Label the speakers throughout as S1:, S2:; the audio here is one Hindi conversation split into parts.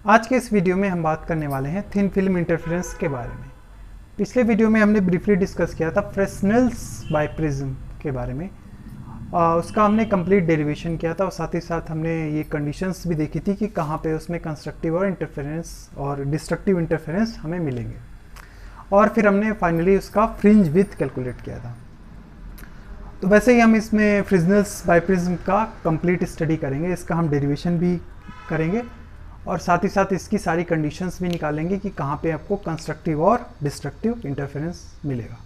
S1: आज के इस वीडियो में हम बात करने वाले हैं थिन फिल्म इंटरफेरेंस के बारे में। पिछले वीडियो में हमने ब्रीफली डिस्कस किया था फ्रेस्नेल्स बाय प्रिज्म के बारे में। उसका हमने कंप्लीट डेरिवेशन किया था और साथ ही साथ हमने ये कंडीशंस भी देखी थी कि कहाँ पे उसमें कंस्ट्रक्टिव और इंटरफेरेंस और डिस्ट्रक्टिव इंटरफेरेंस हमें मिलेंगे, और फिर हमने फाइनली उसका फ्रिंज विड्थ कैलकुलेट किया था। तो वैसे ही हम इसमें फ्रेस्नेल्स बाय प्रिज्म का कंप्लीट स्टडी करेंगे, इसका हम डेरिवेशन भी करेंगे और साथ ही साथ इसकी सारी कंडीशंस भी निकालेंगे कि कहाँ पे आपको कंस्ट्रक्टिव और डिस्ट्रक्टिव इंटरफेरेंस मिलेगा।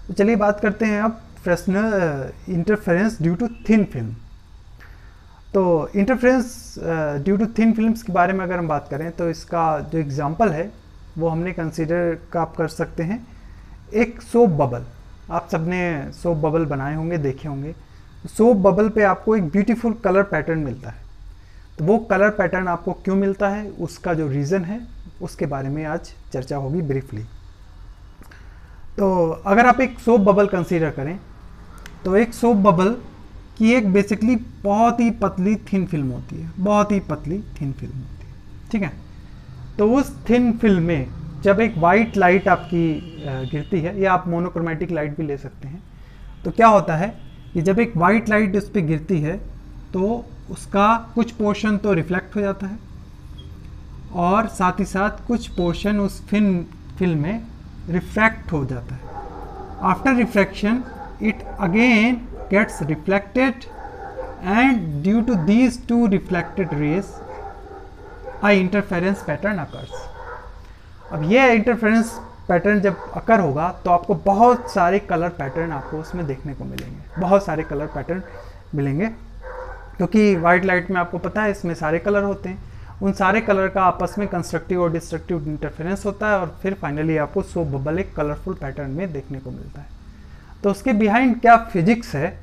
S1: तो चलिए बात करते हैं अब Fresnel interference due to thin film. तो interference due to thin films के बारे में अगर हम बात करें तो इसका जो एग्जांपल है वो हमने कंसीडर का आप कर सकते हैं एक सोप बबल। आप सबने सोप बबल बनाए होंगे, देखे होंगे। सोप बबल पे आपको एक ब्यूटीफुल कलर पैटर्न मिलता है। तो वो कलर पैटर्न आपको क्यों मिलता है, उसका जो रीज़न है उसके बारे में आज चर्चा होगी ब्रीफली। तो अगर आप एक सोप बबल कंसीडर करें तो एक सोप बबल की एक बेसिकली बहुत ही पतली थिन फिल्म होती है, बहुत ही पतली थिन फिल्म होती है, ठीक है। तो उस थिन फिल्म में जब एक वाइट लाइट आपकी गिरती है, या आप मोनोक्रोमेटिक लाइट भी ले सकते हैं, तो क्या होता है कि जब एक वाइट लाइट उस पर गिरती है तो उसका कुछ पोर्शन तो रिफ्लेक्ट हो जाता है और साथ ही साथ कुछ पोर्शन उस फिल्म में रिफ्रैक्ट हो जाता है। After refraction it again gets reflected and due to these two reflected rays a interference pattern occurs. अब यह इंटरफेरेंस पैटर्न जब अकर होगा तो आपको बहुत सारे कलर पैटर्न आपको उसमें देखने को मिलेंगे, बहुत सारे कलर पैटर्न मिलेंगे, क्योंकि वाइट लाइट में आपको पता है इसमें सारे कलर होते हैं। उन सारे कलर का आपस में कंस्ट्रक्टिव और डिस्ट्रक्टिव इंटरफेरेंस होता है और फिर फाइनली आपको सोप बबल एक कलरफुल पैटर्न में देखने को मिलता है। तो उसके बिहाइंड क्या फिजिक्स है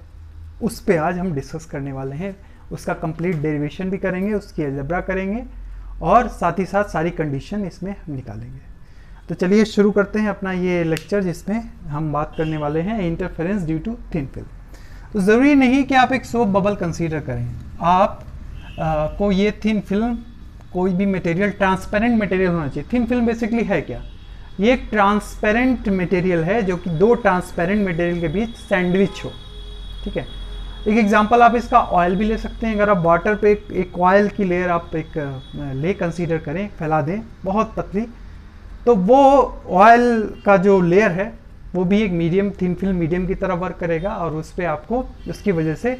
S1: उस पर आज हम डिस्कस करने वाले हैं। उसका कंप्लीट डेरिवेशन भी करेंगे, उसकी अलजेब्रा करेंगे और साथ ही साथ सारी कंडीशन इसमें हम निकालेंगे। तो चलिए शुरू करते हैं अपना ये लेक्चर, जिसमें हम बात करने वाले हैं interference due to thin film. तो ज़रूरी नहीं कि आप एक सोप बबल कंसीडर करें, आप को ये थिन फिल्म कोई भी मटेरियल ट्रांसपेरेंट मटेरियल होना चाहिए। थिन फिल्म बेसिकली है क्या, ये एक ट्रांसपेरेंट मटेरियल है जो कि दो ट्रांसपेरेंट मटेरियल के बीच सैंडविच हो, ठीक है। एक एग्जांपल आप इसका ऑयल भी ले सकते हैं। अगर आप वाटर पे एक ऑयल की लेयर आप एक ले कंसीडर करें, फैला दें बहुत पतली, तो वो ऑयल का जो लेयर है वो भी एक मीडियम थिन फिल्म मीडियम की तरह वर्क करेगा और उस पर आपको उसकी वजह से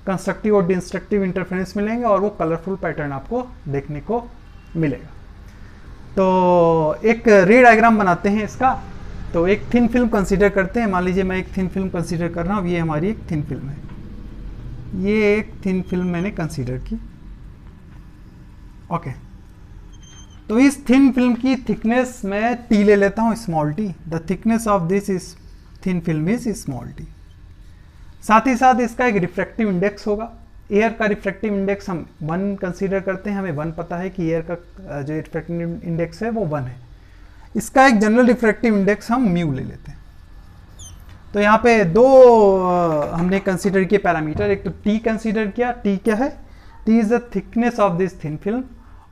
S1: कंस्ट्रक्टिव और डिस्ट्रक्टिव इंटरफेरेंस मिलेंगे और वो कलरफुल पैटर्न आपको देखने को मिलेगा। तो एक रे डायग्राम बनाते हैं इसका। तो एक थिन फिल्म कंसीडर करते हैं। मान लीजिए मैं एक थिन फिल्म कंसीडर कर रहा हूँ, ये हमारी एक थिन फिल्म है, ये एक थिन फिल्म मैंने कंसीडर की, ओके। तो इस थिन फिल्म की थिकनेस मैं टी ले लेता हूँ, small T. The thickness of this is thin film is small T. साथ ही साथ इसका एक रिफ्रैक्टिव इंडेक्स होगा। एयर का रिफ्रैक्टिव इंडेक्स हम 1 कंसीडर करते हैं, हमें 1 पता है कि एयर का जो रिफ्रैक्टिव इंडेक्स है वो 1 है। इसका एक जनरल रिफ्रैक्टिव इंडेक्स हम म्यू ले लेते हैं। तो यहाँ पे दो हमने कंसीडर किए पैरामीटर, एक तो टी कंसीडर किया। टी क्या है, T is the thickness of this thin film,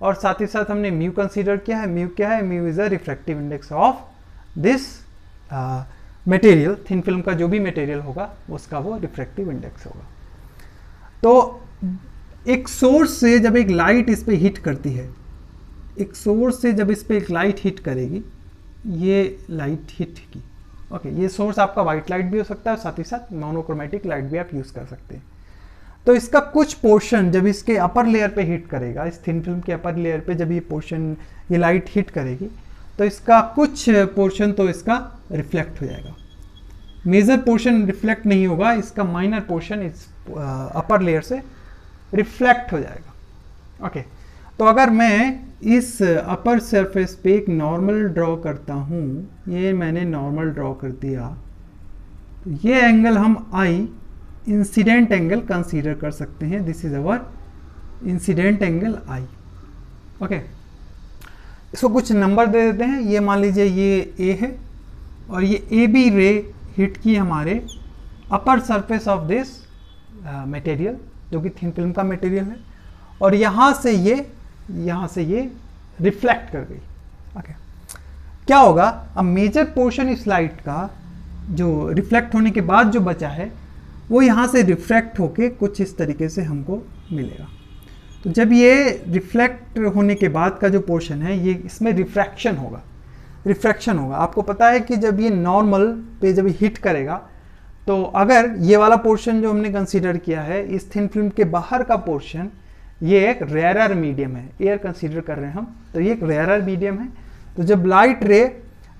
S1: और साथ ही साथ हमने म्यू कंसीडर किया है। म्यू क्या है, mu is a refractive index of this material. Thin film का जो भी मटेरियल होगा उसका वो रिफ्रैक्टिव इंडेक्स होगा। तो एक सोर्स से जब एक लाइट इस पे हिट करती है, एक सोर्स से जब इस पे एक लाइट हिट करेगी, ये लाइट हिट की, ओके, ये सोर्स आपका वाइट लाइट भी हो सकता है और साथ ही साथ मोनोक्रोमेटिक लाइट भी आप यूज़ कर सकते हैं। तो इसका कुछ पोर्शन जब इसके अपर लेयर पे हिट करेगा, इस थिन फिल्म के अपर लेयर पे जब ये पोर्शन, ये लाइट हिट करेगी, तो इसका कुछ पोर्शन तो इसका रिफ्लेक्ट हो जाएगा। मेजर पोर्शन रिफ्लेक्ट नहीं होगा, इसका माइनर पोर्शन इस अपर लेयर से रिफ्लेक्ट हो जाएगा, ओके। तो अगर मैं इस अपर सरफेस पे एक नॉर्मल ड्रॉ करता हूँ, ये मैंने नॉर्मल ड्रॉ कर दिया, तो ये एंगल हम आई इंसिडेंट एंगल कंसीडर कर सकते हैं। This is our incident angle I, okay. इसको कुछ नंबर दे देते हैं। ये मान लीजिए ये ए है और ये ए बी रे हिट की हमारे upper surface of this material, जो कि थिन फिल्म का मटेरियल है, और यहाँ से ये यहाँ से ये रिफ्लेक्ट कर गई। ओके, क्या होगा, अब मेजर पोर्शन इस लाइट का जो रिफ्लेक्ट होने के बाद जो बचा है वो यहाँ से रिफ्रैक्ट होके कुछ इस तरीके से हमको मिलेगा। तो जब ये रिफ्लेक्ट होने के बाद का जो पोर्शन है ये इसमें रिफ्रैक्शन होगा। आपको पता है कि जब ये नॉर्मल पे जब हिट करेगा तो अगर ये वाला पोर्शन जो हमने कंसीडर किया है इस थिन फिल्म के बाहर का पोर्शन, ये एक रेयरर मीडियम है, एयर कंसीडर कर रहे हैं हम, तो ये एक रेयरर मीडियम है। तो जब लाइट रे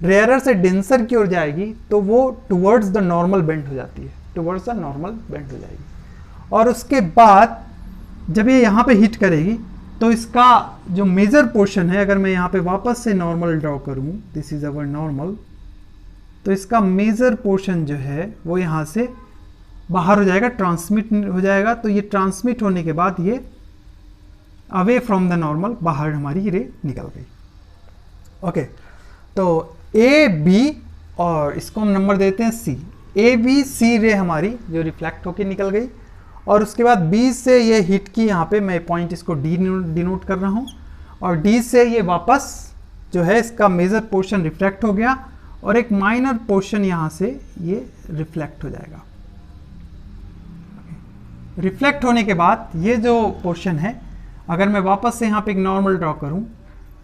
S1: रेयरर से डेंसर की ओर जाएगी तो वो टुवर्ड्स द नॉर्मल बेंड हो जाती है, टुवर्ड्स द नॉर्मल बेंड हो जाएगी। और उसके बाद जब ये यहाँ पे हिट करेगी तो इसका जो मेजर पोर्शन है, अगर मैं यहाँ पे वापस से नॉर्मल ड्रॉ करूँ, दिस इज अवर नॉर्मल, तो इसका मेजर पोर्शन जो है वो यहाँ से बाहर हो जाएगा, ट्रांसमिट हो जाएगा। तो ये ट्रांसमिट होने के बाद ये अवे फ्रॉम द नॉर्मल, बाहर हमारी रे निकल गई। ओके, तो ए बी और इसको हम नंबर देते हैं सी। ए बी सी रे हमारी जो रिफ्लेक्ट होके निकल गई, और उसके बाद बी से ये हिट की, यहाँ पे मैं पॉइंट इसको डी डिनोट कर रहा हूँ, और डी से ये वापस जो है इसका मेजर पोर्शन रिफ्लेक्ट हो गया और एक माइनर पोर्शन यहाँ से ये रिफ्लेक्ट हो जाएगा। रिफ्लेक्ट होने के बाद ये जो पोर्शन है, अगर मैं वापस से यहाँ पे एक नॉर्मल ड्रॉ करूँ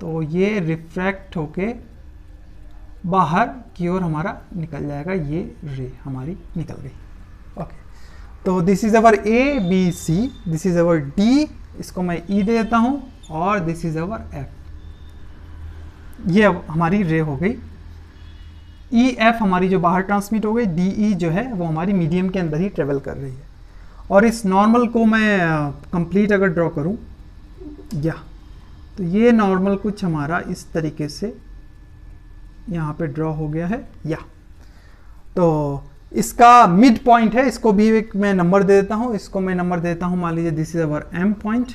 S1: तो ये रिफ्रैक्ट होके बाहर की ओर हमारा निकल जाएगा, ये रे हमारी निकल गई। ओके, तो this is our A B C, this is our D, इसको मैं ई दे देता हूँ, और दिस इज अवर एफ, ये अब हमारी रे हो गई। ई एफ हमारी जो बाहर ट्रांसमिट हो गई, डी ई जो है वो हमारी मीडियम के अंदर ही ट्रेवल कर रही है। और इस नॉर्मल को मैं कंप्लीट अगर ड्रॉ करूँ या, तो ये नॉर्मल कुछ हमारा इस तरीके से यहाँ पे ड्रॉ हो गया है या। तो इसका मिड पॉइंट है, इसको भी एक मैं नंबर दे देता हूँ, इसको मैं नंबर देता हूँ, मान लीजिए this is our M point.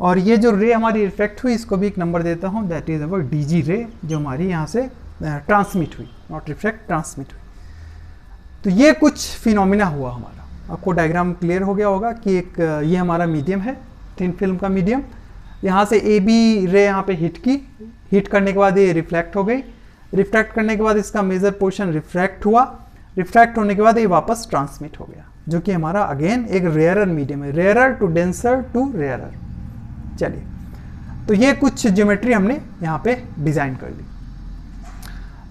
S1: और ये जो रे हमारी रिफ्लेक्ट हुई इसको भी एक नंबर देता हूँ, that is our D G रे, जो हमारी यहाँ से ट्रांसमिट हुई, नॉट रिफ्लेक्ट, ट्रांसमिट हुई। तो ये कुछ फिनोमिना हुआ हमारा। आपको डायग्राम क्लियर हो गया होगा कि एक ये हमारा मीडियम है, थिन फिल्म का मीडियम, यहाँ से ए बी रे यहाँ पे हिट की, हिट करने के बाद ये रिफ्लेक्ट हो गई, रिफ्लेक्ट करने के बाद इसका मेजर पोर्शन रिफ्रैक्ट हुआ, रिफ्रैक्ट होने के बाद ये वापस ट्रांसमिट हो गया, जो कि हमारा अगेन एक रेयरर मीडियम है, rarer to denser to rarer. चलिए, तो ये कुछ ज्योमेट्री हमने यहाँ पे डिजाइन कर ली।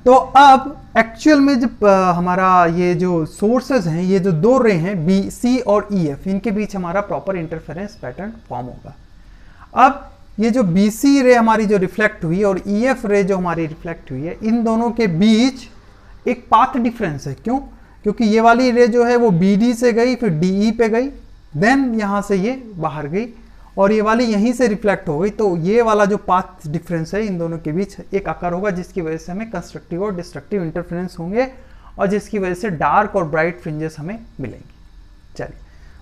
S1: तो अब एक्चुअल में जब हमारा ये जो सोर्सेज हैं, ये जो दो रे हैं बी सी और ई एफ, इनके बीच हमारा प्रॉपर इंटरफेरेंस पैटर्न फॉर्म होगा। अब ये जो बी सी रे हमारी जो रिफ्लेक्ट हुई और ई एफ रे जो हमारी रिफ्लेक्ट हुई है, इन दोनों के बीच एक पाथ डिफरेंस है। क्यों? क्योंकि ये वाली रे जो है वो बी डी से गई, फिर डी ई पे गई, देन यहाँ से ये बाहर गई, और ये वाली यहीं से रिफ्लेक्ट हो गई। तो ये वाला जो पाथ डिफरेंस है इन दोनों के बीच एक आकार होगा, जिसकी वजह से हमें कंस्ट्रक्टिव और डिस्ट्रक्टिव इंटरफेरेंस होंगे, और जिसकी वजह से डार्क और ब्राइट फ्रिंजेस हमें मिलेंगी। चलिए,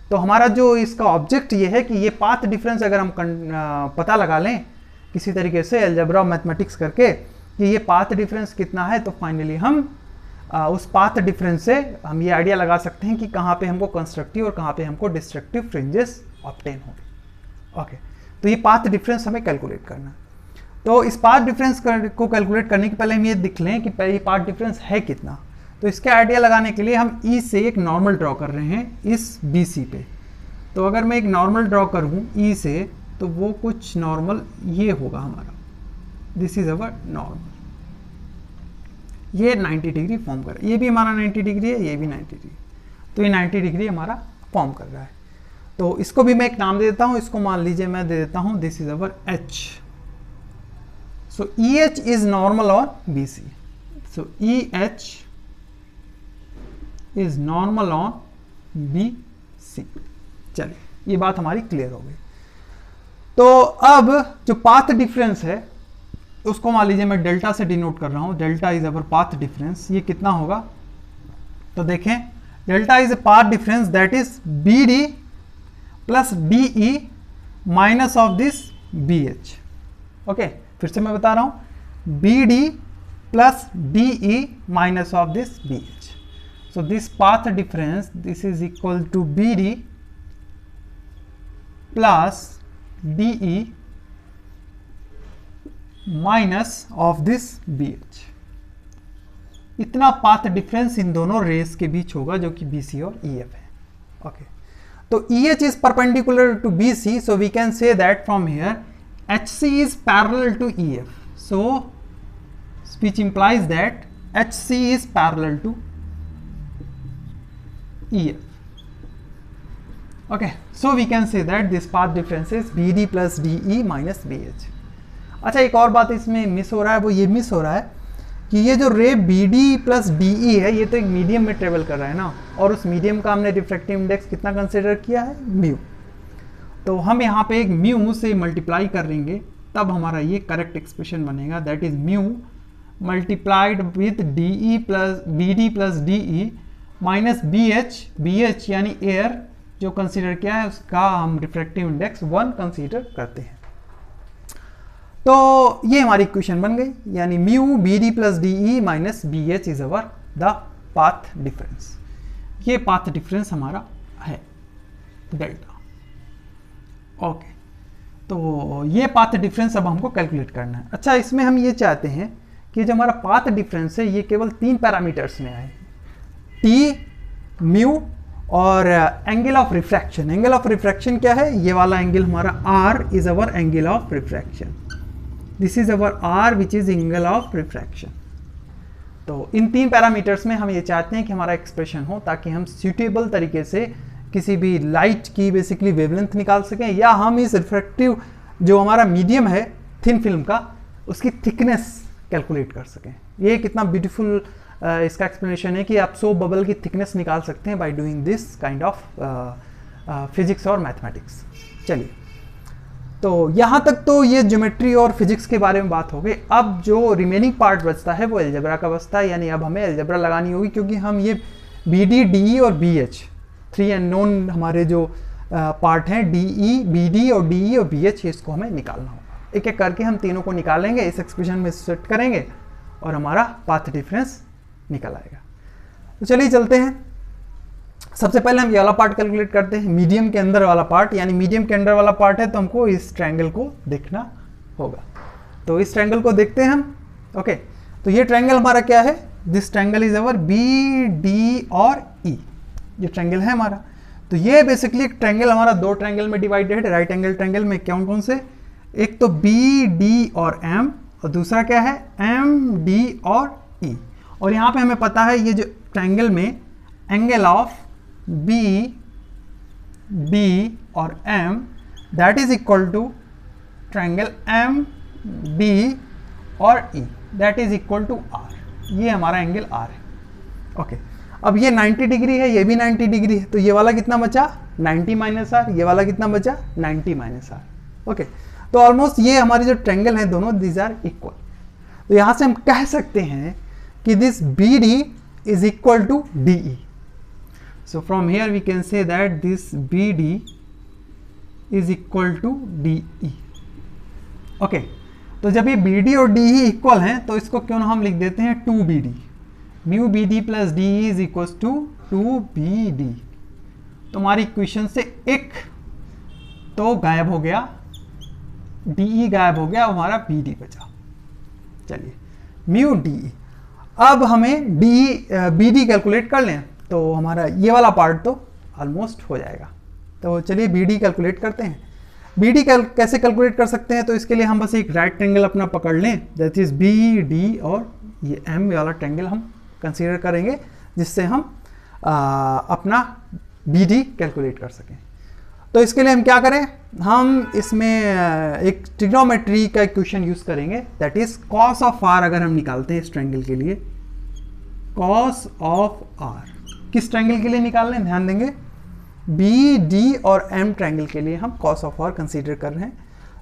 S1: तो हमारा जो इसका ऑब्जेक्ट ये है कि ये पाथ डिफरेंस अगर हम पता लगा लें किसी तरीके से अलजेब्रा मैथमेटिक्स करके कि ये पाथ डिफरेंस कितना है, तो फाइनली हम उस पाथ डिफरेंस से हम ये आइडिया लगा सकते हैं कि कहाँ पे हमको कंस्ट्रक्टिव और कहाँ पे हमको डिस्ट्रक्टिव फ्रिंजेस ऑब्टेन होंगे। ओके, तो ये पाथ डिफरेंस हमें कैलकुलेट करना है। तो इस पाथ डिफरेंस को कैलकुलेट करने के पहले हम ये देख लें कि ये पाथ डिफरेंस है कितना। तो इसके आइडिया लगाने के लिए हम ई से एक नॉर्मल ड्रॉ कर रहे हैं इस बी सी पे। तो अगर मैं एक नॉर्मल ड्रॉ करूँ ई से, तो वो कुछ नॉर्मल ये होगा हमारा, दिस इज अवर नॉर्मल, ये 90 डिग्री फॉर्म कर रहा है, ये भी हमारा 90 डिग्री है, ये भी 90 डिग्री, तो ये 90 डिग्री हमारा फॉर्म कर रहा है। तो इसको भी मैं एक नाम दे देता हूं, इसको मान लीजिए मैं दे देता हूं this is our H. So E H is normal on B C, so E H is normal on B C. चलिए, ये बात हमारी क्लियर हो गई। तो अब जो पाथ डिफरेंस है उसको मान लीजिए मैं डेल्टा से डिनोट कर रहा हूं, delta is our path difference. ये कितना होगा, तो देखें, delta is a path difference that is B D plus D E minus of this B H. Okay, फिर से मैं बता रहा हूं, B D plus D E minus of this B H. So this path difference, this is equal to B D plus D E minus of this BH। इतना पाथ डिफरेंस इन दोनों रेस के बीच होगा जो कि BC और EF है। ओके, तो EH is perpendicular to BC, so we can say that from here HC is parallel to EF, so which implies that HC is parallel to EF. Okay, so we can say that this path difference is BD plus DE minus BH. अच्छा, एक और बात इसमें मिस हो रहा है, वो ये मिस हो रहा है कि ये जो रे BD प्लस DE है, ये तो एक मीडियम में ट्रेवल कर रहा है ना, और उस मीडियम का हमने रिफ्रैक्टिव इंडेक्स कितना कंसिडर किया है, म्यू। तो हम यहाँ पे एक म्यू से मल्टीप्लाई करेंगे, तब हमारा ये करेक्ट एक्सप्रेशन बनेगा, that is mu multiplied with BD plus DE minus BH यानी एयर जो कंसिडर किया है उसका हम रिफ्रैक्टिव इंडेक्स 1 कंसिडर करते हैं। तो ये हमारी इक्वेशन बन गई, यानी mu BD plus DE minus BH is our the path difference. ये पाथ डिफरेंस हमारा है डेल्टा। ओके, तो ये पाथ डिफरेंस अब हमको कैलकुलेट करना है। अच्छा, इसमें हम ये चाहते हैं कि जो हमारा पाथ डिफरेंस है ये केवल 3 पैरामीटर्स में आए, T, म्यू और angle of refraction. Angle of refraction क्या है, ये वाला एंगल हमारा R is our angle of refraction, this is our R which is angle of refraction. तो इन 3 पैरामीटर्स में हम ये चाहते हैं कि हमारा एक्सप्रेशन हो, ताकि हम सूटेबल तरीके से किसी भी लाइट की बेसिकली वेवलेंथ निकाल सकें, या हम इस रिफ्रैक्टिव जो हमारा मीडियम है थिन फिल्म का, उसकी थिकनेस कैलकुलेट कर सकें। ये कितना ब्यूटीफुल इसका एक्सप्लेनेशन है कि आप सोप बबल की थिकनेस निकाल सकते हैं by doing this kind of physics और मैथमेटिक्स। चलिए, तो यहाँ तक तो ये ज्योमेट्री और फिजिक्स के बारे में बात हो गई। अब जो रिमेनिंग पार्ट बचता है वो अलजेब्रा का बचता है, यानी अब हमें अलजेब्रा लगानी होगी, क्योंकि हम ये BD, DE और BH 3 अननोन हमारे जो पार्ट हैं BD और DE और BH, इसको हमें निकालना होगा। एक एक करके हम तीनों को निकालेंगे, इस एक्सप्रेशन में सेट करेंगे और हमारा पाथ डिफरेंस निकल आएगा। तो चलिए चलते हैं। सबसे पहले हम ये वाला पार्ट कैलकुलेट करते हैं, मीडियम के अंदर वाला पार्ट, यानी मीडियम के अंदर वाला पार्ट है तो हमको इस ट्रायंगल को देखना होगा। तो इस ट्रायंगल को देखते हैं हम। ओके, तो ये ट्रायंगल हमारा क्या है, this triangle is our BD और E, ये ट्रायंगल है हमारा। तो ये बेसिकली एक ट्रायंगल हमारा 2 ट्रायंगल में डिवाइडेड है, राइट एंगल ट्रायंगल में। कौन कौन से, एक तो BD और M, और दूसरा क्या है MD और E। और यहाँ पे हमें पता है ये जो ट्रायंगल में एंगल ऑफ BD और M that is equal to triangle MD और E that is equal to R। ये हमारा एंगल R है। ओके, अब ये 90 डिग्री है, ये भी 90 डिग्री है, तो ये वाला कितना बचा 90 माइनस R, ये वाला कितना बचा 90 माइनस R। ओके, तो ऑलमोस्ट ये हमारे जो ट्रायंगल हैं दोनों दीज आर इक्वल। तो यहाँ से हम कह सकते हैं कि this BD is equal to DE. So from here we can say that this BD is equal to DE. Okay, तो जब ये BD और DE इक्वल हैं तो इसको क्यों ना हम लिख देते हैं 2BD, mu BD plus DE is equal to 2BD। तो हमारी इक्वेशन से एक तो गायब हो गया, DE गायब हो गया, हमारा BD बचा। चलिए, म्यू DE। अब हमें BD कैलकुलेट कर लें तो हमारा ये वाला पार्ट तो ऑलमोस्ट हो जाएगा। तो चलिए BD कैलकुलेट करते हैं। BD कैसे कैलकुलेट कर सकते हैं, तो इसके लिए हम बस एक राइट ट्रायंगल अपना पकड़ लें, दैट इज BD, और ये M वाला ट्रायंगल हम कंसीडर करेंगे, जिससे हम अपना BD कैलकुलेट कर सकें। तो इसके लिए हम क्या करें, हम इसमें एक ट्रिग्नोमेट्री का इक्वेशन यूज करेंगे, that is cos of R। अगर हम निकालते हैं इस ट्रायंगल के लिए cos ऑफ R, किस ट्रायंगल के लिए निकाल रहे हैं, ध्यान देंगे BD और M ट्रायंगल के लिए हम cos ऑफ R कंसीडर कर रहे हैं।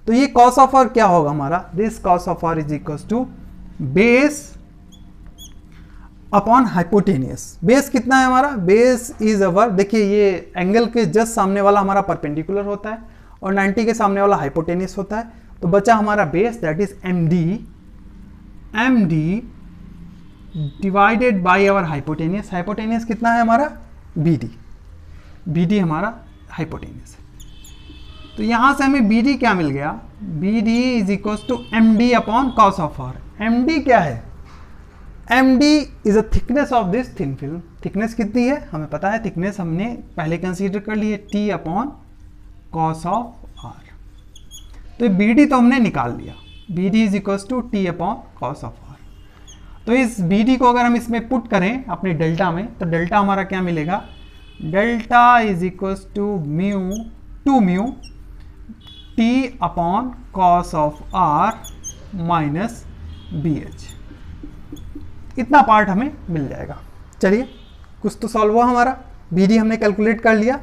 S1: तो ये cos ऑफ R क्या होगा हमारा, this cos of R is equal to base upon hypotenuse. Base कितना है हमारा, बेस इज अवर, देखिए ये एंगल के जस्ट सामने वाला हमारा परपेंडिकुलर होता है और 90 के सामने वाला हाइपोटेनियस होता है। तो बचा हमारा base that is MD divided by our hypotenuse. Hypotenuse कितना है हमारा BD, BD हमारा हाइपोटेनियस है। तो यहाँ से हमें बी डी क्या मिल गया, B D is equal to M D upon cos of R. M D क्या है, M D is a thickness of this thin film. Thickness कितनी है हमें पता है, थिकनेस हमने पहले कंसीडर कर ली है, T upon cos of R. तो बी डी तो हमने निकाल लिया, B D is equal to T upon cos of R. तो इस बी डी को अगर हम इसमें पुट करें अपने डेल्टा में, तो डेल्टा हमारा क्या मिलेगा, delta is equal to mu two mu T upon cos of R minus B H. इतना पार्ट हमें मिल जाएगा। चलिए कुछ तो सॉल्व हुआ हमारा, बी डी हमने कैलकुलेट कर लिया,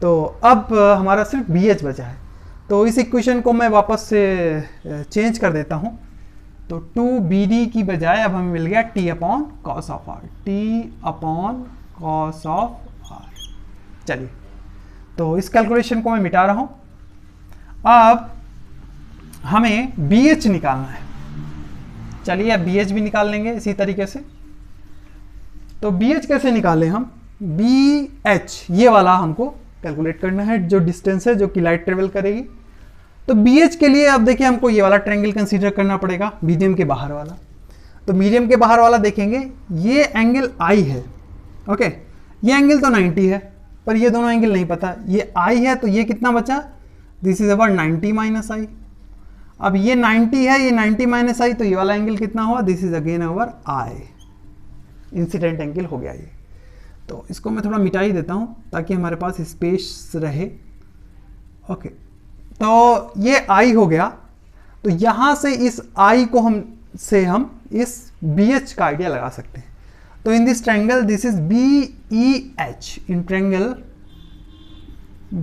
S1: तो अब हमारा सिर्फ बी एच बचा है। तो इस इक्वेशन को मैं वापस से चेंज कर देता हूँ, तो 2BD की बजाय अब हमें मिल गया T upon cos of R, T upon cos of R. चलिए तो इस कैलकुलेशन को मैं मिटा रहा हूँ। अब हमें BH निकालना है। चलिए अब BH भी निकाल लेंगे इसी तरीके से। तो BH कैसे निकालें हम, BH ये वाला हमको कैलकुलेट करना है, जो डिस्टेंस है जो कि लाइट ट्रेवल करेगी। तो BH के लिए अब देखिए हमको ये वाला ट्रायंगल कंसीडर करना पड़ेगा, मीडियम के बाहर वाला। तो मीडियम के बाहर वाला देखेंगे, ये एंगल I है, ओके। ये एंगल तो 90 है, पर ये दोनों एंगल नहीं पता। ये I है तो ये कितना बचा, this is our 90 minus I। अब ये 90 है, ये 90 माइनस I, तो ये वाला एंगल कितना हुआ, this is again our I, incident angle हो गया ये। तो इसको मैं थोड़ा मिटा ही देता हूँ ताकि हमारे पास स्पेस रहे, ओके। तो ये I हो गया। तो यहाँ से इस I को हम इस BH का आइडिया लगा सकते हैं। तो in this triangle this is BEH, in triangle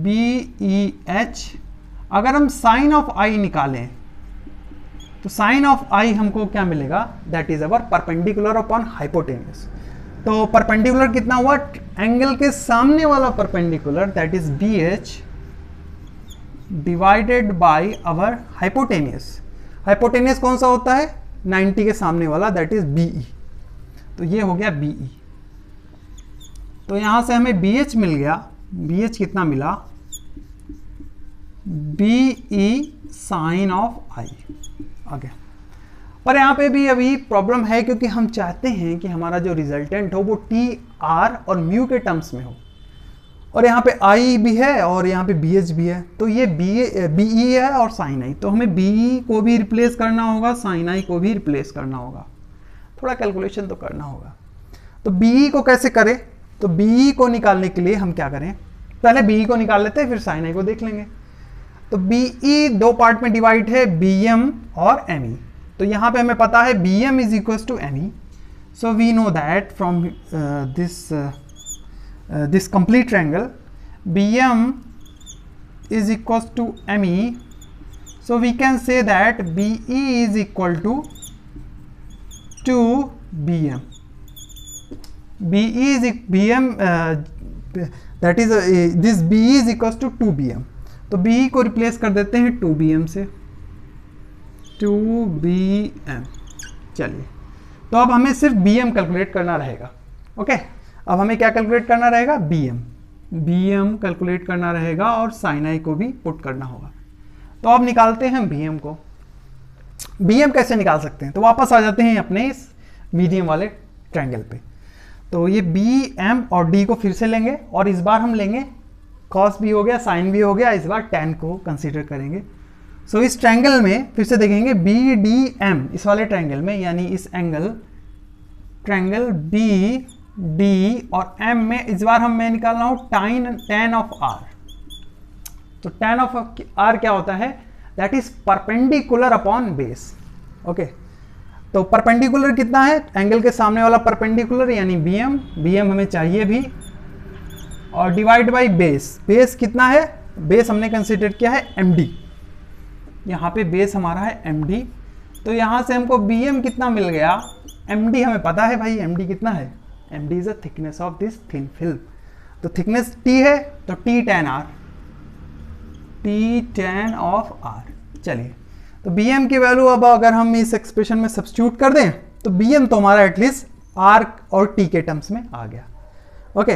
S1: BEH अगर हम साइन ऑफ I निकालें तो साइन ऑफ I हमको क्या मिलेगा, that is our perpendicular upon hypotenuse. तो परपेंडिकुलर कितना हुआ, एंगल के सामने वाला perpendicular, that is BH divided by our hypotenuse. Hypotenuse कौन सा होता है, 90 के सामने वाला, दैट इज BE। तो ये हो गया BE। तो यहां से हमें BH मिल गया, BH कितना मिला, BE साइन ऑफ I आ गया। पर यहाँ पे भी अभी प्रॉब्लम है, क्योंकि हम चाहते हैं कि हमारा जो रिजल्टेंट हो वो TR और म्यू के टर्म्स में हो, और यहाँ पे I भी है और यहाँ पे BH भी है। तो ये BE है और साइन I, तो हमें BE को भी रिप्लेस करना होगा, साइन I को भी रिप्लेस करना होगा, थोड़ा कैलकुलेशन तो करना होगा। तो BE को कैसे करें, तो BE को निकालने के लिए हम क्या करें, पहले BE को निकाल लेते हैं, फिर साइन I को देख लेंगे। तो BE दो पार्ट में डिवाइड है, BM और ME। तो यहाँ पे हमें पता है BM is equal to ME, so we know that from this complete triangle BM is equals to ME, so we can say that BE is equal to 2BM. BE is BM that is this BE is equals to 2BM। तो BE को रिप्लेस कर देते हैं 2BM से, 2BM। चलिए तो अब हमें सिर्फ BM कैलकुलेट करना रहेगा, ओके। अब हमें क्या कैलकुलेट करना रहेगा, BM कैलकुलेट करना रहेगा और साइन I को भी पुट करना होगा। तो अब निकालते हैं BM को। BM कैसे निकाल सकते हैं, तो वापस आ जाते हैं अपने इस मीडियम वाले ट्रायंगल पे। तो ये BM और D को फिर से लेंगे, और इस बार हम लेंगे कॉस भी हो गया, साइन भी हो गया, इस बार tan को कंसीडर करेंगे। सो इस ट्रायंगल में फिर से देखेंगे BDM, इस वाले ट्रायंगल में, यानी इस ट्रायंगल BD और M में इस बार मैं निकाल रहा हूँ tan ऑफ R। तो tan ऑफ R क्या होता है, that is perpendicular upon base, okay. तो परपेंडिकुलर कितना है, एंगल के सामने वाला परपेंडिकुलर यानी BM हमें चाहिए भी, और डिवाइड बाय बेस कितना है, बेस हमने कंसीडर किया है MD, यहाँ पे बेस हमारा है MD। तो यहाँ से हमको BM कितना मिल गया, MD हमें पता है भाई, MD कितना है, MD is the thickness of this thin film. तो थिकनेस T है, तो T tan ऑफ R। चलिए तो BM की वैल्यू अब अगर हम इस एक्सप्रेशन में सब्स्टिट्यूट कर दें, तो BM तो हमारा एटलीस्ट R और T के टर्म्स में आ गया, ओके।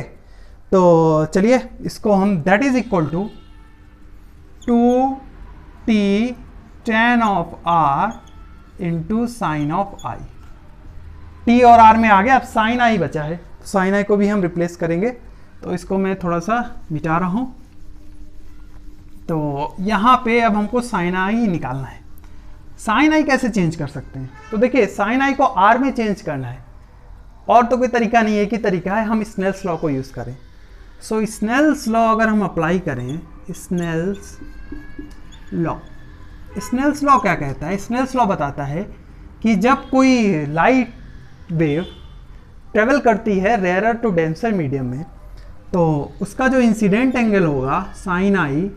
S1: तो चलिए इसको हम that is equal to 2t tan of r into sine of i। t और r में आ गया, अब साइन i बचा है, साइन i को भी हम रिप्लेस करेंगे। तो इसको मैं थोड़ा सा मिटा रहा हूं। तो यहाँ पे अब हमको साइन i निकालना है। साइन i कैसे चेंज कर सकते हैं? तो देखिए साइन i को r में चेंज करना है, और तो कोई तरीका नहीं है। कि तरीका है हम स्नेल्स लॉ को यूज़ करें। सो स्नेल्स लॉ अगर हम अप्लाई करें, स्नेल्स लॉ क्या कहता है? स्नेल्स लॉ बताता है कि जब कोई लाइट वेव ट्रेवल करती है रेयरर टू डेंसर मीडियम में, तो उसका जो इंसिडेंट एंगल होगा sine i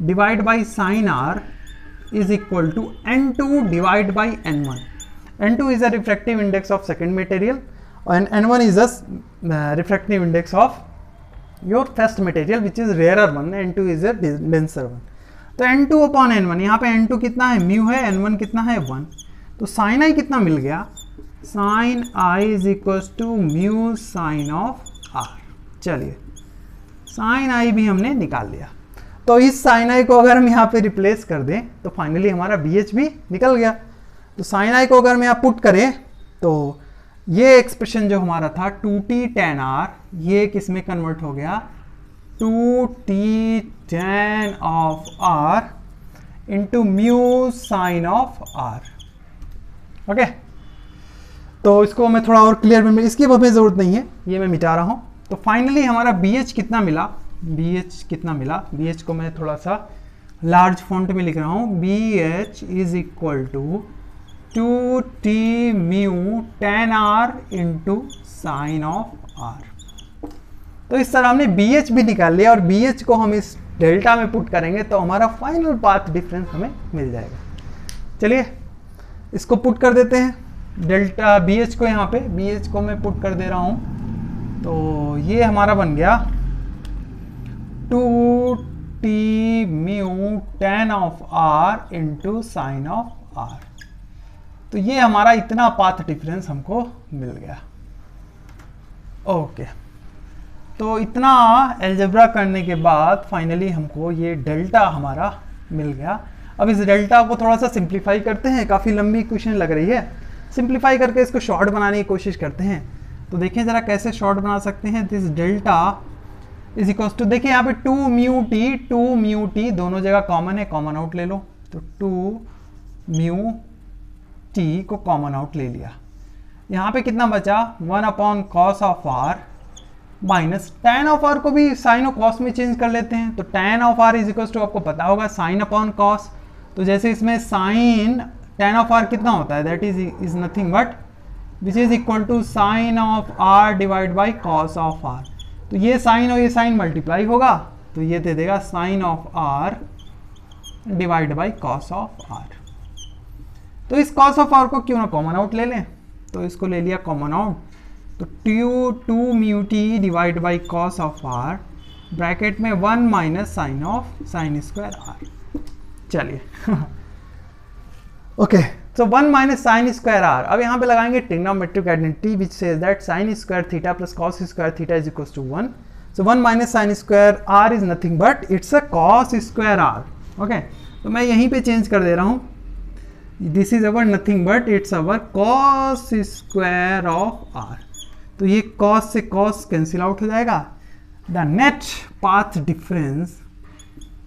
S1: divide by sine r is equal to n2 divide by n1। n2 is a refractive index of second material and n1 is the refractive index of your first material which is rarer one, n2 is a denser one। तो n2 upon n1, यहाँ पे n2 कितना है? म्यू है, n1 कितना है? 1। तो साइन i कितना मिल गया? Sine i is equal to mu sine of r। चलिए साइन i भी हमने निकाल लिया। तो इस साइन i को अगर हम यहाँ पे रिप्लेस कर दें तो फाइनली हमारा BH भी निकल गया। तो साइन i को अगर मैं यहाँ पुट करें तो ये एक्सप्रेशन जो हमारा था 2t tan r, ये किस में कन्वर्ट हो गया? 2t tan of r into mu sine of r। Okay, तो इसको मैं थोड़ा और क्लियर में, इसकी हमें ज़रूरत नहीं है, ये मैं मिटा रहा हूँ। तो फाइनली हमारा BH कितना मिला? BH कितना मिला? BH को मैं थोड़ा सा लार्ज फॉन्ट में लिख रहा हूँ। BH is equal to 2t mu tan r into sine of r। तो इस तरह हमने BH भी निकाल लिया, और BH को हम इस डेल्टा में पुट करेंगे तो हमारा फाइनल पाथ डिफरेंस हमें मिल जाएगा। चलिए इसको पुट कर देते हैं, डेल्टा BH को यहाँ पे, BH को मैं पुट कर दे रहा हूँ। तो ये हमारा बन गया 2t mu tan of r into sine of r। तो ये हमारा इतना पाथ डिफरेंस हमको मिल गया। ओके, तो इतना एल्जेब्रा करने के बाद फाइनली हमको ये डेल्टा हमारा मिल गया। अब इस डेल्टा को थोड़ा सा सिंप्लीफाई करते हैं, काफ़ी लंबी इक्वेशन लग रही है। सिंप्लीफाई करके इसको शॉर्ट बनाने की कोशिश करते हैं। तो देखिए ज़रा कैसे शॉर्ट बना सकते हैं। This delta is equal to, देखिए यहाँ पे 2 म्यू टी दोनों जगह कॉमन है, कॉमन आउट ले लो। तो 2 म्यू टी को कॉमन आउट ले लिया। यहाँ पे कितना बचा? 1 upon cos of r minus tan of r को भी साइन और कॉस में चेंज कर लेते हैं। तो tan of r is equal to, आपको पता होगा, साइन अपॉन कॉस। तो जैसे इसमें साइन tan ऑफ r कितना होता है? That is nothing but which is equal to sine of r divide by cos of r। तो ये साइन और ये साइन मल्टीप्लाई होगा, तो ये दे देगा sine of r divide by cos of r। तो इस कॉस ऑफ r को क्यों ना कॉमन आउट ले लें। तो इसको ले लिया कॉमन आउट। तो 2 mu T divide by cos of r bracket में 1 minus sine of sine square r। चलिए ओके, तो 1 माइनस साइन स्क्वायर r। अब यहाँ पे लगाएंगे trigonometric identity which says that sine square theta plus cos square theta is equal to 1। So 1 minus sine square r is nothing but it's a cos square r। Okay, तो मैं यहीं पे चेंज कर दे रहा हूँ। This is our nothing but it's our cos square of r। तो ये कॉस से कॉस कैंसिल आउट हो जाएगा। The net path difference,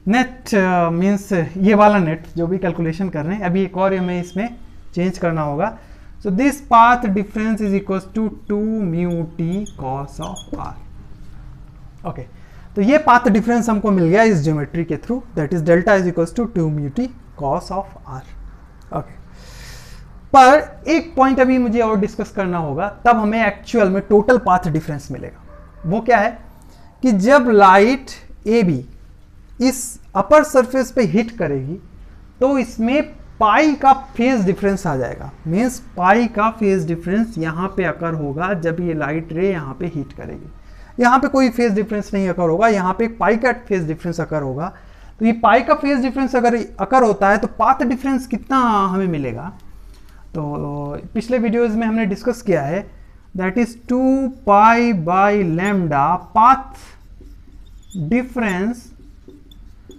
S1: net means ये वाला नेट जो भी कैलकुलेशन कर रहे हैं, अभी एक और हमें इसमें चेंज करना होगा। So this path difference is equal to 2 mu T cos of r। Okay, तो ये पाथ डिफरेंस हमको मिल गया इस ज्योमेट्री के through, that is delta is equal to 2 mu T cos of r। Okay, पर एक पॉइंट अभी मुझे और डिस्कस करना होगा, तब हमें एक्चुअल में टोटल पाथ डिफरेंस मिलेगा। वो क्या है कि जब लाइट ए बी इस अपर सरफेस पे हिट करेगी तो इसमें पाई का फेज डिफरेंस आ जाएगा। मीन्स पाई का फेज डिफरेंस यहाँ पे अकर होगा जब ये लाइट रे यहाँ पे हिट करेगी। यहाँ पे कोई फेज डिफरेंस नहीं अकर होगा, यहाँ पे एक पाई का फेज डिफरेंस अकर होगा। तो ये पाई का फेज डिफरेंस अगर अकर होता है तो पाथ डिफरेंस कितना हमें मिलेगा? तो पिछले वीडियोस में हमने डिस्कस किया है, that is 2 pi by lambda path difference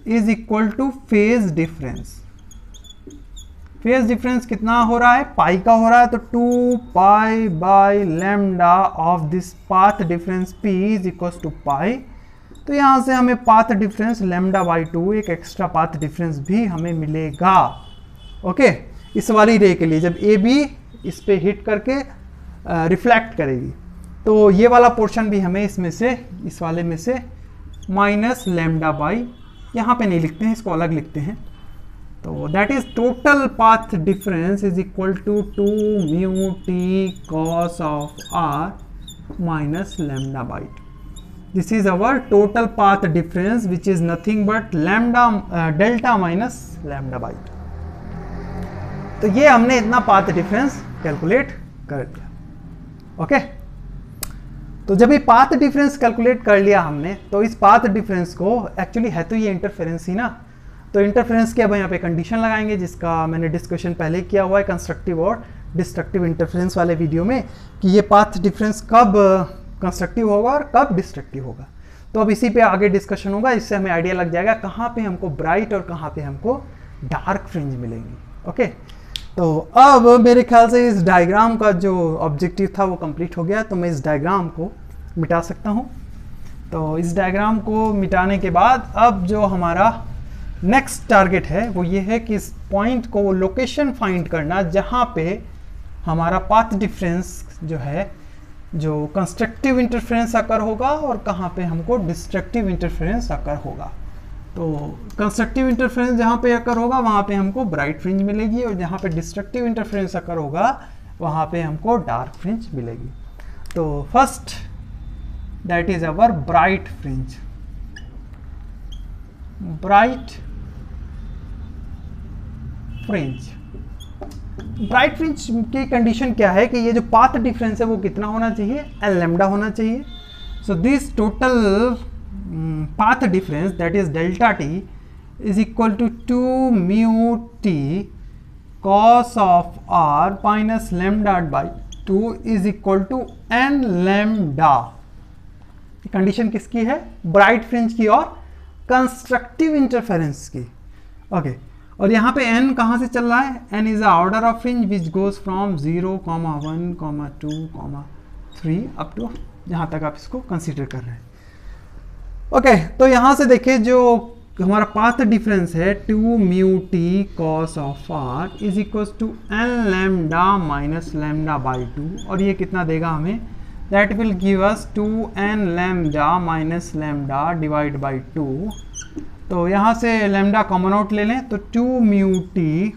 S1: is equal two phase difference. Phase difference कितना हो रहा है, पाई का हो रहा है, तो 2 pi by lambda of this path difference p is equal to pi. तो यहाँ से हमें पाथ डिफरेंस लैम्डा बाई 2, एक एक्स्ट्रा पाथ डिफरेंस भी हमें मिलेगा। ओके, इस वाली रे के लिए जब ए बी इस पे हिट करके रिफ्लेक्ट करेगी, तो ये वाला पोर्शन भी हमें इसमें से, इस वाले में से माइनस लैम्डा बाई, यहाँ पे नहीं लिखते हैं, इसको अलग लिखते हैं। तो that is total path difference is equal to 2 mu T cos of R minus lambda by 2। This is our total path difference which is nothing but lambda delta minus lambda by 2। तो ये हमने इतना पाथ डिफरेंस कैलकुलेट कर दिया। ओके, तो जब ये पाथ डिफरेंस कैलकुलेट कर लिया हमने, तो इस पाथ डिफरेंस को, एक्चुअली है तो ये इंटरफेरेंस ही ना, तो इंटरफेरेंस की अब यहाँ पे कंडीशन लगाएंगे, जिसका मैंने डिस्कशन पहले किया हुआ है कंस्ट्रक्टिव और डिस्ट्रक्टिव इंटरफेरेंस वाले वीडियो में, कि ये पाथ डिफरेंस कब कंस्ट्रक्टिव होगा और कब डिस्ट्रक्टिव होगा। तो अब इसी पे आगे डिस्कशन होगा, इससे हमें आइडिया लग जाएगा कहाँ पे हमको ब्राइट और कहाँ पे हमको डार्क फ्रिंज मिलेंगी। ओके, तो अब मेरे ख्याल से इस डायग्राम का जो ऑब्जेक्टिव था वो कंप्लीट हो गया, तो मैं इस डायग्राम को मिटा सकता हूँ। तो इस डायग्राम को मिटाने के बाद अब जो हमारा नेक्स्ट टारगेट है वो ये है कि इस पॉइंट को, वो लोकेशन फाइंड करना जहाँ पे हमारा पाथ डिफरेंस जो है, जो कंस्ट्रक्टिव इंटरफेरेंस अकर होगा और कहाँ पे हमको डिस्ट्रक्टिव इंटरफेरेंस अकर होगा। तो कंस्ट्रक्टिव इंटरफेरेंस जहाँ पे अकर होगा वहाँ पे हमको ब्राइट फ्रिंज मिलेगी, और जहाँ पे डिस्ट्रक्टिव इंटरफेरेंस अकर होगा वहाँ पे हमको डार्क फ्रिंज मिलेगी। तो first that is our bright fringe. Bright fringe, bright fringe की कंडीशन क्या है कि ये जो पाथ डिफरेंस है वो कितना होना चाहिए, एल लैम्डा होना चाहिए। So this total path difference, that is delta t, is equal to 2 mu t cos of r minus lambda by 2 is equal to n lambda। Condition किसकी है, ब्राइट फ्रिंज की और कंस्ट्रक्टिव इंटरफेरेंस की। ओके, और यहाँ पे n कहाँ से चल रहा है, n is the order of fringe which goes from 0, 1, 2, 3 up to जहाँ तक आप इसको कंसीडर कर रहे हैं। ओके, तो यहाँ से देखिए जो हमारा पाथ डिफरेंस है 2 mu T cos of R is equal to N lambda minus lambda by 2, और ये कितना देगा हमें, that will give us 2n lambda minus lambda divide by 2। तो यहाँ से लैम्डा कॉमन आउट ले लें, तो 2 mu T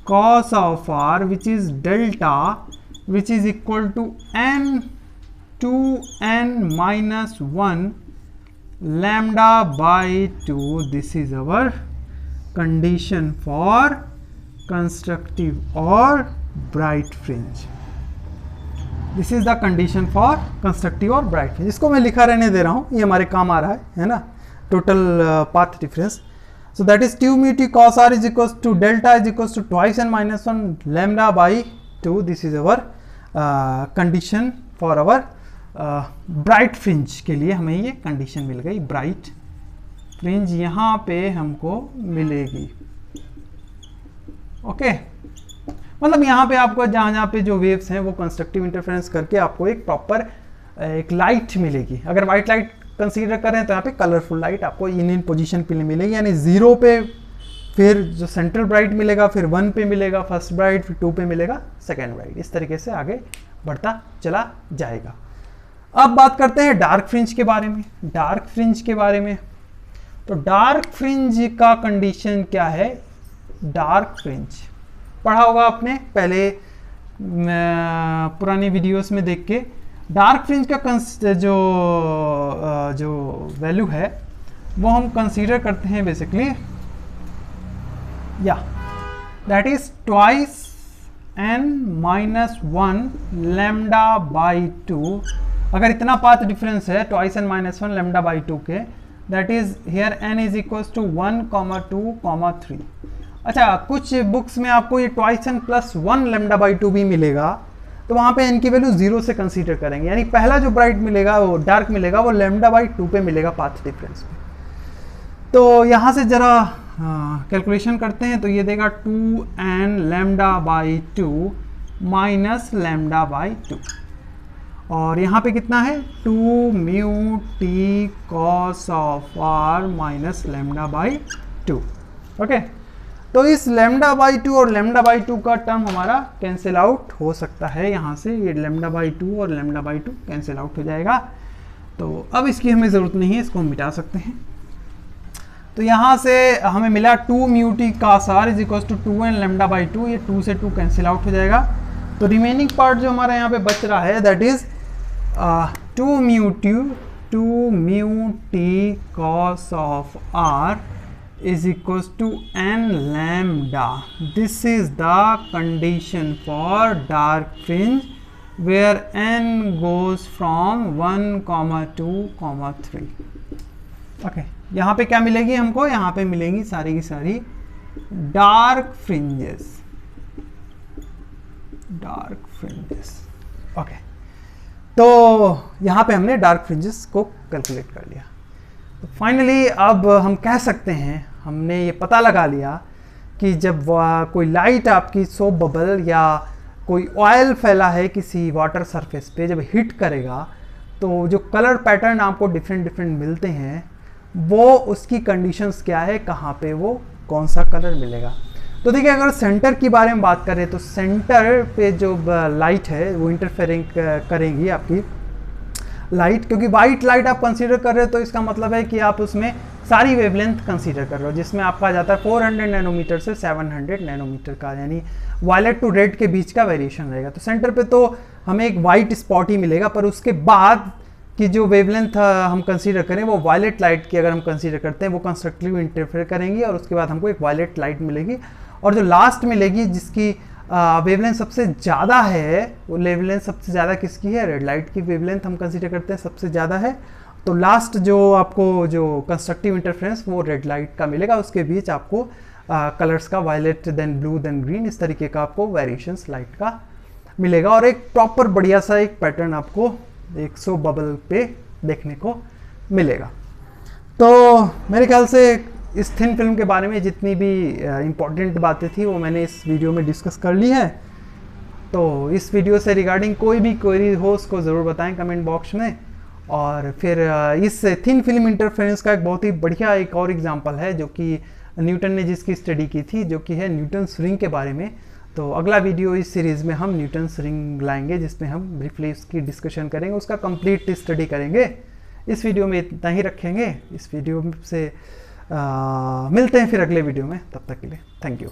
S1: cos of R which is delta which is equal to n 2n minus 1 lambda by 2. This is our condition for constructive or bright fringe. This is the condition for constructive or bright fringe. इसको मैं लिखा रहने दे रहा हूँ, ये हमारे काम आ रहा है ना, total path difference. So that is 2 mu t cos r is equals to delta is equals to twice n minus 1 lambda by 2. This is our condition for our bright fringe के लिए हमें ये कंडीशन मिल गई, ब्राइट फ्रिंज यहाँ पे हमको मिलेगी। ओके, मतलब यहाँ पे आपको जहाँ पे जो वेव्स हैं वो कंस्ट्रक्टिव इंटरफेरेंस करके आपको एक प्रॉपर एक लाइट मिलेगी। अगर वाइट लाइट कंसीडर करें तो यहाँ पे कलरफुल लाइट आपको इन पोजीशन पे मिलेगी, यानी 0 पे फिर जो सेंट्रल ब्राइट मिलेगा, फिर 1 पे मिलेगा फर्स्ट ब्राइट, फिर 2 पे मिलेगा सेकेंड ब्राइट, इस तरीके से आगे बढ़ता चला जाएगा। अब बात करते हैं डार्क फ्रिंज के बारे में। डार्क फ्रिंज के बारे में, तो डार्क फ्रिंज का कंडीशन क्या है, डार्क फ्रिंज पढ़ा होगा आपने पहले पुरानी वीडियोस में देख के। डार्क फ्रिंज का जो वैल्यू है वो हम कंसीडर करते हैं बेसिकली, या that is twice n minus 1 lambda by 2। अगर इतना पाथ डिफरेंस है twice n minus 1 lambda by 2 के, that is here n is equals to 1, 2, 3। अच्छा, कुछ बुक्स में आपको ये twice n plus 1 lambda by 2 भी मिलेगा, तो वहाँ पे n की वैल्यू 0 से कंसीडर करेंगे, यानी पहला जो ब्राइट मिलेगा वो डार्क मिलेगा वो lambda by 2 पे मिलेगा पाथ डिफरेंस पे। तो यहाँ से ज़रा कैलकुलेशन करते हैं, तो ये देगा 2n lambda by 2 minus lambda by 2, और यहाँ पे कितना है 2 mu T cos of r minus lambda by 2। Okay, तो इस लैम्डा बाई 2 और लैम्डा बाई 2 का टर्म हमारा कैंसिल आउट हो सकता है, यहाँ से ये लैम्डा बाई 2 और लैम्डा बाई 2 कैंसिल आउट हो जाएगा। तो अब इसकी हमें ज़रूरत नहीं है, इसको हम मिटा सकते हैं। तो यहाँ से हमें मिला 2 mu T cos r is equal to 2n lambda by 2, ये 2 से 2 कैंसिल आउट हो जाएगा। तो रिमेनिंग पार्ट जो हमारा यहाँ पे बच रहा है that is 2 mu T cos of r is equals to n lambda. This is the condition for dark fringe where n goes from 1, 2, 3. Okay, यहाँ पे क्या मिलेगी हमको? यहाँ पे मिलेंगी सारी की सारी dark fringes, dark fringes. Okay, तो यहाँ पे हमने डार्क फ्रिंजेस को कैलकुलेट कर लिया। तो फाइनली अब हम कह सकते हैं हमने ये पता लगा लिया कि जब कोई लाइट आपकी सोप बबल या कोई ऑयल फैला है किसी वाटर सरफेस पे जब हिट करेगा तो जो कलर पैटर्न आपको डिफरेंट डिफरेंट मिलते हैं वो उसकी कंडीशंस क्या है, कहाँ पे वो कौन सा कलर मिलेगा। तो देखिए, अगर सेंटर की बारे में बात करें तो सेंटर पे जो लाइट है वो इंटरफेयरिंग करेंगी आपकी लाइट, क्योंकि वाइट लाइट आप कंसीडर कर रहे हो तो इसका मतलब है कि आप उसमें सारी वेवलेंथ कंसीडर कर रहे हो, जिसमें आपका आ जाता है 400 नैनोमीटर से 700 नैनोमीटर का, यानी वायलेट टू रेड के बीच का वेरिएशन रहेगा। तो सेंटर पे तो हमें एक वाइट स्पॉट ही मिलेगा, पर उसके बाद की जो वेवलेंथ हम कंसीडर करें वो वायलेट लाइट की अगर हम कंसीडर करते हैं वो कंस्ट्रक्टिव इंटरफेयर करेंगी और उसके बाद हमको एक वायलेट लाइट मिलेगी। और जो लास्ट मिलेगी जिसकी वेवलेंथ सबसे ज़्यादा है, वो वेवलेंथ सबसे ज़्यादा किसकी है? रेड लाइट की वेवलेंथ हम कंसीडर करते हैं सबसे ज़्यादा है। तो लास्ट जो आपको जो कंस्ट्रक्टिव इंटरफेरेंस वो रेड लाइट का मिलेगा, उसके बीच आपको कलर्स का violet then blue then green इस तरीके का आपको वेरिएशंस लाइट का मिलेगा और एक प्रॉपर बढ़िया सा एक पैटर्न आपको 100 बबल पे देखने को मिलेगा। तो मेरे ख्याल से इस थिन फिल्म के बारे में जितनी भी इम्पोर्टेंट बातें थी वो मैंने इस वीडियो में डिस्कस कर ली है। तो इस वीडियो से रिगार्डिंग कोई भी क्वेरी हो उसको ज़रूर बताएं कमेंट बॉक्स में। और फिर इस थिन फिल्म इंटरफेरेंस का एक बहुत ही बढ़िया एक और एग्जांपल है जो कि न्यूटन ने जिसकी स्टडी की थी, जो कि है न्यूटन्स रिंग के बारे में। तो अगला वीडियो इस सीरीज़ में हम न्यूटन्स रिंग लाएंगे जिसमें हम ब्रीफली इसकी डिस्कशन करेंगे, उसका कंप्लीट स्टडी करेंगे। इस वीडियो में इतना ही रखेंगे। इस वीडियो से मिलते हैं फिर अगले वीडियो में, तब तक के लिए थैंक यू।